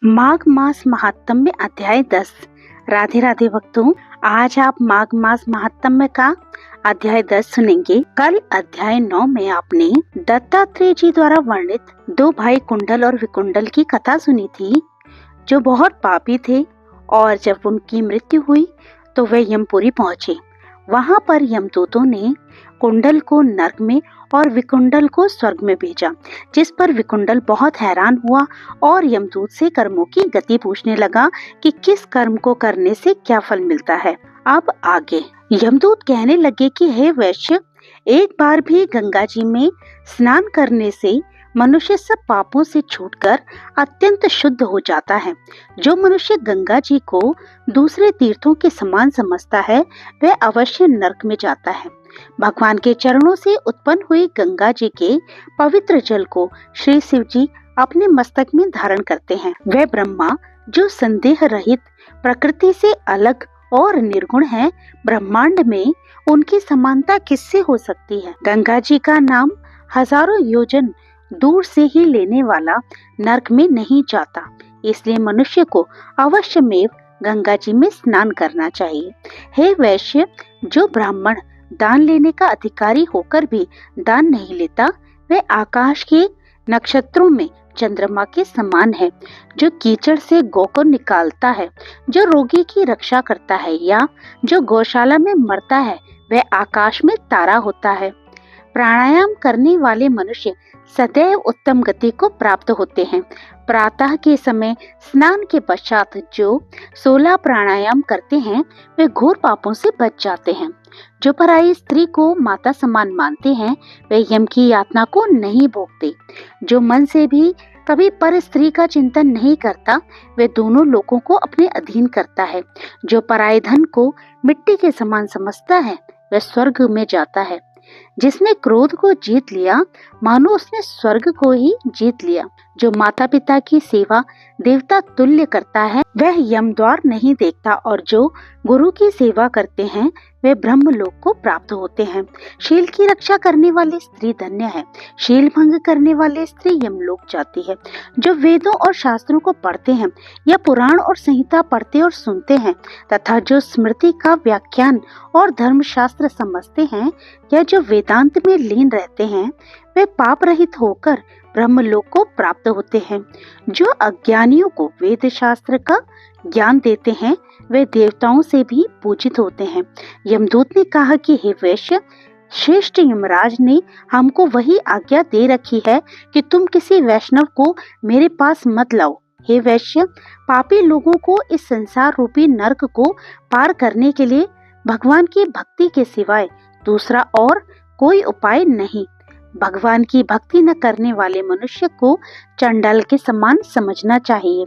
माघ मास महात्म्य अध्याय 10। राधे राधे भक्तों, आज आप माघ मास महात्म्य का अध्याय 10 सुनेंगे। कल अध्याय 9 में आपने दत्तात्रेय जी द्वारा वर्णित दो भाई कुंडल और विकुंडल की कथा सुनी थी, जो बहुत पापी थे और जब उनकी मृत्यु हुई तो वे यमपुरी पहुँचे। वहाँ पर यमदूतों ने कुंडल को नरक में और विकुंडल को स्वर्ग में भेजा, जिस पर विकुंडल बहुत हैरान हुआ और यमदूत से कर्मों की गति पूछने लगा कि किस कर्म को करने से क्या फल मिलता है। अब आगे यमदूत कहने लगे कि हे वैश्य, एक बार भी गंगा जी में स्नान करने से मनुष्य सब पापों से छूटकर अत्यंत शुद्ध हो जाता है। जो मनुष्य गंगा जी को दूसरे तीर्थों के समान समझता है, वह अवश्य नरक में जाता है। भगवान के चरणों से उत्पन्न हुई गंगा जी के पवित्र जल को श्री शिव जी अपने मस्तक में धारण करते हैं। वह ब्रह्मा जो संदेह रहित, प्रकृति से अलग और निर्गुण है, ब्रह्मांड में उनकी समानता किससे हो सकती है। गंगा जी का नाम हजारों योजन दूर से ही लेने वाला नरक में नहीं जाता, इसलिए मनुष्य को अवश्य में गंगा जी में स्नान करना चाहिए। हे वैश्य, जो ब्राह्मण दान लेने का अधिकारी होकर भी दान नहीं लेता, वह आकाश के नक्षत्रों में चंद्रमा के समान है। जो कीचड़ से गौ को निकालता है, जो रोगी की रक्षा करता है या जो गौशाला में मरता है, वह आकाश में तारा होता है। प्राणायाम करने वाले मनुष्य सदैव उत्तम गति को प्राप्त होते हैं। प्रातः के समय स्नान के पश्चात जो 16 प्राणायाम करते हैं, वे घोर पापों से बच जाते हैं। जो पराई स्त्री को माता समान मानते हैं, वे यम की यातना को नहीं भोगते। जो मन से भी कभी पर स्त्री का चिंतन नहीं करता, वे दोनों लोगों को अपने अधीन करता है। जो पराये धन को मिट्टी के समान समझता है, वह स्वर्ग में जाता है। जिसने क्रोध को जीत लिया, मानो उसने स्वर्ग को ही जीत लिया। जो माता पिता की सेवा देवता तुल्य करता है, वह यम द्वार नहीं देखता, और जो गुरु की सेवा करते हैं, वे ब्रह्म लोक को प्राप्त होते हैं। शील की रक्षा करने वाली स्त्री धन्य है। शील भंग करने वाली स्त्री यमलोक जाती है। जो वेदों और शास्त्रों को पढ़ते हैं या पुराण और संहिता पढ़ते और सुनते हैं, तथा जो स्मृति का व्याख्यान और धर्मशास्त्र समझते हैं या जो वेदांत में लीन रहते हैं, वे पाप रहित होकर ब्रह्मलोक को प्राप्त होते हैं। जो अज्ञानियों को वेद शास्त्र का ज्ञान देते हैं, वे देवताओं से भी पूजित होते हैं। यमदूत ने कहा कि हे वैश्य, श्रेष्ठ यमराज ने हमको वही आज्ञा दे रखी है कि तुम किसी वैष्णव को मेरे पास मत लाओ। हे वैश्य, पापी लोगों को इस संसार रूपी नरक को पार करने के लिए भगवान की भक्ति के सिवाय दूसरा और कोई उपाय नहीं। भगवान की भक्ति न करने वाले मनुष्य को चंडाल के समान समझना चाहिए।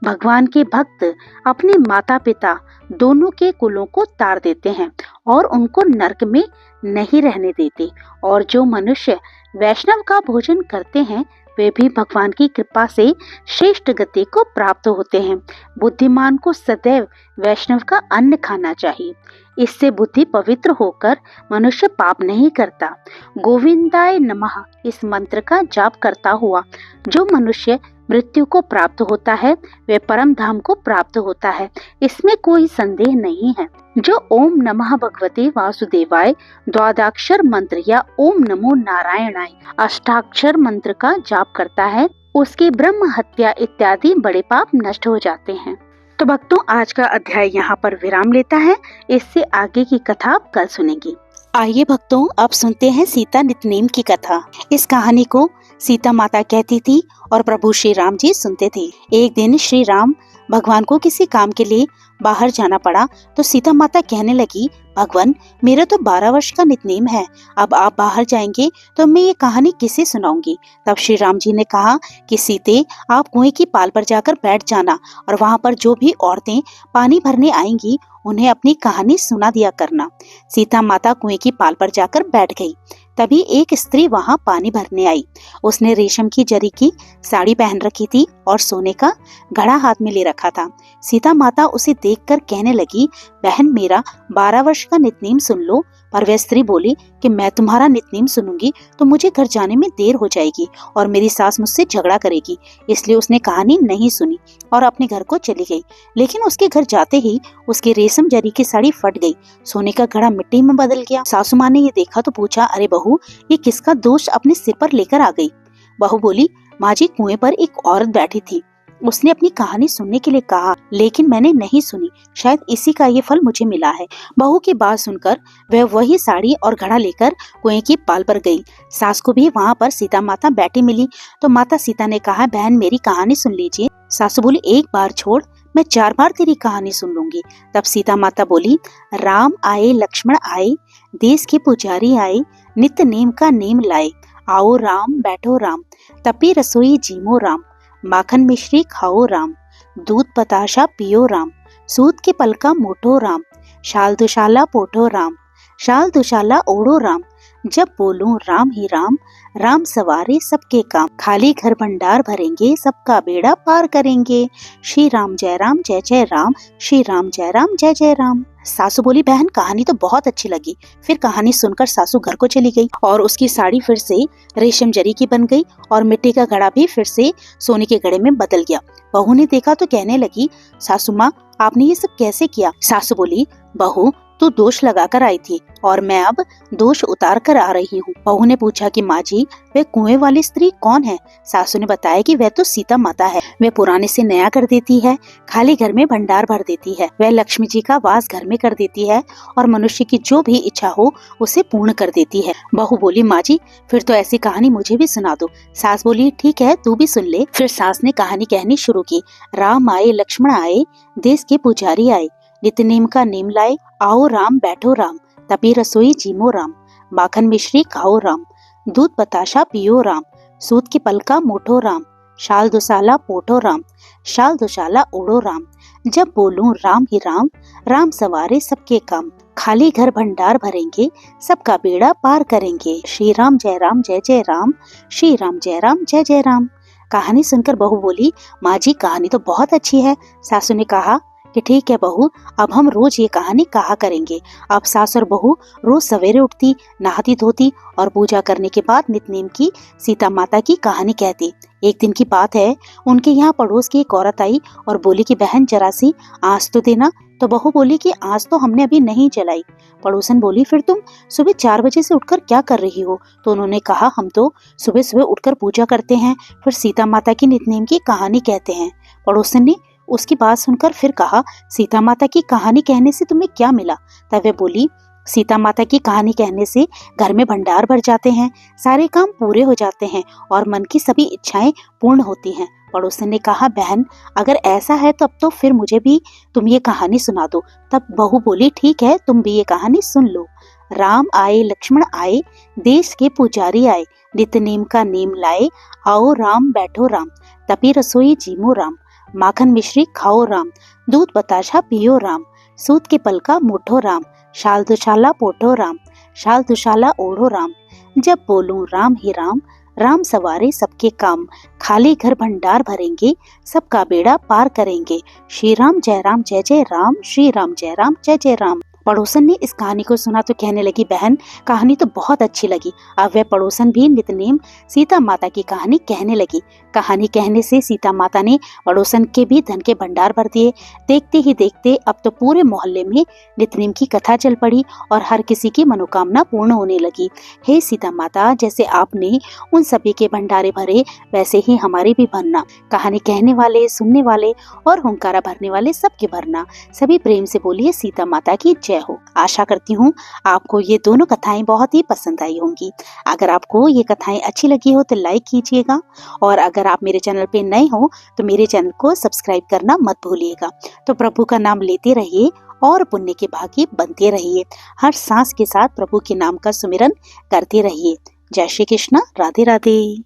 भगवान के भक्त अपने माता पिता दोनों के कुलों को तार देते हैं और उनको नरक में नहीं रहने देते। और जो मनुष्य वैष्णव का भोजन करते हैं, वे भी भगवान की कृपा से श्रेष्ठ गति को प्राप्त होते हैं। बुद्धिमान को सदैव वैष्णव का अन्न खाना चाहिए। इससे बुद्धि पवित्र होकर मनुष्य पाप नहीं करता। गोविंदाय नमः इस मंत्र का जाप करता हुआ जो मनुष्य मृत्यु को प्राप्त होता है, वे परम धाम को प्राप्त होता है, इसमें कोई संदेह नहीं है। जो ओम नमः भगवते वासुदेवाय द्वादक्षर मंत्र या ओम नमो नारायणाय अष्टाक्षर मंत्र का जाप करता है, उसके ब्रह्म हत्या इत्यादि बड़े पाप नष्ट हो जाते हैं। तो भक्तों, आज का अध्याय यहाँ पर विराम लेता है। इससे आगे की कथा आप कल सुनेंगी। आइए भक्तों, अब सुनते हैं सीता नितनेम की कथा। इस कहानी को सीता माता कहती थी और प्रभु श्री राम जी सुनते थे। एक दिन श्री राम भगवान को किसी काम के लिए बाहर जाना पड़ा, तो सीता माता कहने लगी, भगवान, मेरा तो 12 वर्ष का नितनेम है, अब आप बाहर जाएंगे तो मैं ये कहानी किसे सुनाऊंगी। तब श्री राम जी ने कहा कि सीते, आप कुएं की पाल पर जाकर बैठ जाना और वहाँ पर जो भी औरतें पानी भरने आएंगी, उन्हें अपनी कहानी सुना दिया करना। सीता माता कुएं की पाल पर जाकर बैठ गई। तभी एक स्त्री वहाँ पानी भरने आई। उसने रेशम की जरी की साड़ी पहन रखी थी और सोने का घड़ा हाथ में ले रखा था। सीता माता उसे देखकर कहने लगी, बहन मेरा 12 वर्ष का नितनेम सुन लो। पर वह स्त्री बोली कि मैं तुम्हारा नितनेम सुनूंगी तो मुझे घर जाने में देर हो जाएगी और मेरी सास मुझसे झगड़ा करेगी। इसलिए उसने कहानी नहीं सुनी और अपने घर को चली गई। लेकिन उसके घर जाते ही उसकी रेशम जरी की साड़ी फट गई, सोने का घड़ा मिट्टी में बदल गया। सासू माँ ने ये देखा तो पूछा, अरे बहू, ये किसका दोष अपने सिर पर लेकर आ गई? बहू बोली, माँ जी, कुएं पर एक औरत बैठी थी, उसने अपनी कहानी सुनने के लिए कहा, लेकिन मैंने नहीं सुनी, शायद इसी का ये फल मुझे मिला है। बहू की बात सुनकर वह वही साड़ी और घड़ा लेकर कुएं की पाल पर गई। सास को भी वहाँ पर सीता माता बैठी मिली तो माता सीता ने कहा, बहन मेरी कहानी सुन लीजिए। सासू बोली, एक बार छोड़, मैं 4 बार तेरी कहानी सुन लूंगी। तब सीता माता बोली, राम आए लक्ष्मण आए, देश के पुजारी आए, नित्य नेम का नेम लाए, आओ राम बैठो राम, तपी रसोई जीमो राम, माखन मिश्री खाओ राम, दूध बताशा पियो राम, सूत के पलका मोटो राम, शाल दुशाला पोठो राम, शाल दुशाला ओढ़ो राम, जब बोलूं राम ही राम, राम सवारे सबके काम, खाली घर भंडार भरेंगे, सबका बेड़ा पार करेंगे, श्री राम जय राम, श्री राम जय जय राम। सासू बोली, बहन कहानी तो बहुत अच्छी लगी। फिर कहानी सुनकर सासू घर को चली गई और उसकी साड़ी फिर से रेशम जरी की बन गई और मिट्टी का घड़ा भी फिर से सोने के घड़े में बदल गया। बहू ने देखा तो कहने लगी, सासू माँ, आपने ये सब कैसे किया? सासू बोली, बहू तू दोष लगाकर आई थी और मैं अब दोष उतार कर आ रही हूँ। बहू ने पूछा कि माँ जी, वह कुएं वाली स्त्री कौन है? सासू ने बताया कि वह तो सीता माता है। वह पुराने से नया कर देती है, खाली घर में भंडार भर देती है, वह लक्ष्मी जी का वास घर में कर देती है और मनुष्य की जो भी इच्छा हो उसे पूर्ण कर देती है। बहू बोली, माँ जी, फिर तो ऐसी कहानी मुझे भी सुना दो। सास बोली, ठीक है, तू भी सुन ले। फिर सास ने कहानी कहनी शुरू की। राम आए लक्ष्मण आए, देश के पुजारी आए, नित्य नेम का नेम लाए, आओ राम बैठो राम, तपी रसोई जीमो राम, माखन मिश्री खाओ राम, दूध बताशा पियो राम, सूत की पलका मोठो राम, शाल दुशाला पोठो राम, शाल दुशाला ओढ़ो राम, जब बोलूं राम ही राम, राम सवारे सबके काम, खाली घर भंडार भरेंगे, सबका बेड़ा पार करेंगे, श्री राम जय राम, श्री राम जय जय राम। कहानी सुनकर बहू बोली, माँ जी कहानी तो बहुत अच्छी है। सासू ने कहा कि ठीक है बहू, अब हम रोज ये कहानी कहा करेंगे। अब सास और बहू रोज सवेरे उठती, नहाती धोती और पूजा करने के बाद नितनेम की सीता माता की कहानी कहती। एक दिन की बात है, उनके यहाँ पड़ोस की एक औरत आई और बोली कि बहन जरा सी आँच तो देना। तो बहू बोली कि आँच तो हमने अभी नहीं जलाई। पड़ोसन बोली, फिर तुम सुबह 4 बजे से उठकर क्या कर रही हो? तो उन्होंने कहा, हम तो सुबह सुबह उठकर पूजा करते हैं, फिर सीता माता की नितनेम की कहानी कहते हैं। पड़ोसन ने उसकी बात सुनकर फिर कहा, सीता माता की कहानी कहने से तुम्हें क्या मिला? तब वह बोली, सीता माता की कहानी कहने से घर में भंडार भर जाते हैं, सारे काम पूरे हो जाते हैं और मन की सभी इच्छाएं पूर्ण होती हैं। पड़ोसन ने कहा, बहन अगर ऐसा है तो अब तो फिर मुझे भी तुम ये कहानी सुना दो। तब बहू बोली, ठीक है, तुम भी ये कहानी सुन लो। राम आए लक्ष्मण आए, देश के पुजारी आए, नित्य नेम का नेम लाए, आओ राम बैठो राम, तपी रसोई जीमो राम, माखन मिश्री खाओ राम, दूध बताशा पियो राम, सूत के पलका मोठो राम, शाल दुशाला पोठो राम, शाल दुशाला ओढ़ो राम, जब बोलूं राम ही राम, राम सवारे सबके काम, खाली घर भंडार भरेंगे, सबका बेड़ा पार करेंगे, श्री राम जय जय राम, श्री राम जय जय राम। पड़ोसन ने इस कहानी को सुना तो कहने लगी, बहन कहानी तो बहुत अच्छी लगी। अब वह पड़ोसन भी नितनेम सीता माता की कहानी कहने लगी। कहानी कहने से सीता माता ने पड़ोसन के भी धन के भंडार भर दिए। देखते ही देखते अब तो पूरे मोहल्ले में नितनेम की कथा चल पड़ी और हर किसी की मनोकामना पूर्ण होने लगी। हे सीता माता, जैसे आपने उन सभी के भंडारे भरे, वैसे ही हमारे भी भरना। कहानी कहने वाले, सुनने वाले और हुंकारा भरने वाले सबके भरना। सभी प्रेम से बोलिए सीता माता की जय हो। आशा करती हूँ आपको ये दोनों कथाएं बहुत ही पसंद आई होंगी। अगर आपको ये कथाएं अच्छी लगी हो तो लाइक कीजिएगा और अगर आप मेरे चैनल पे नए हो तो मेरे चैनल को सब्सक्राइब करना मत भूलिएगा। तो प्रभु का नाम लेते रहिए और पुण्य के भागी बनते रहिए। हर सांस के साथ प्रभु के नाम का सुमिरन करते रहिए। जय श्री कृष्ण, राधे राधे।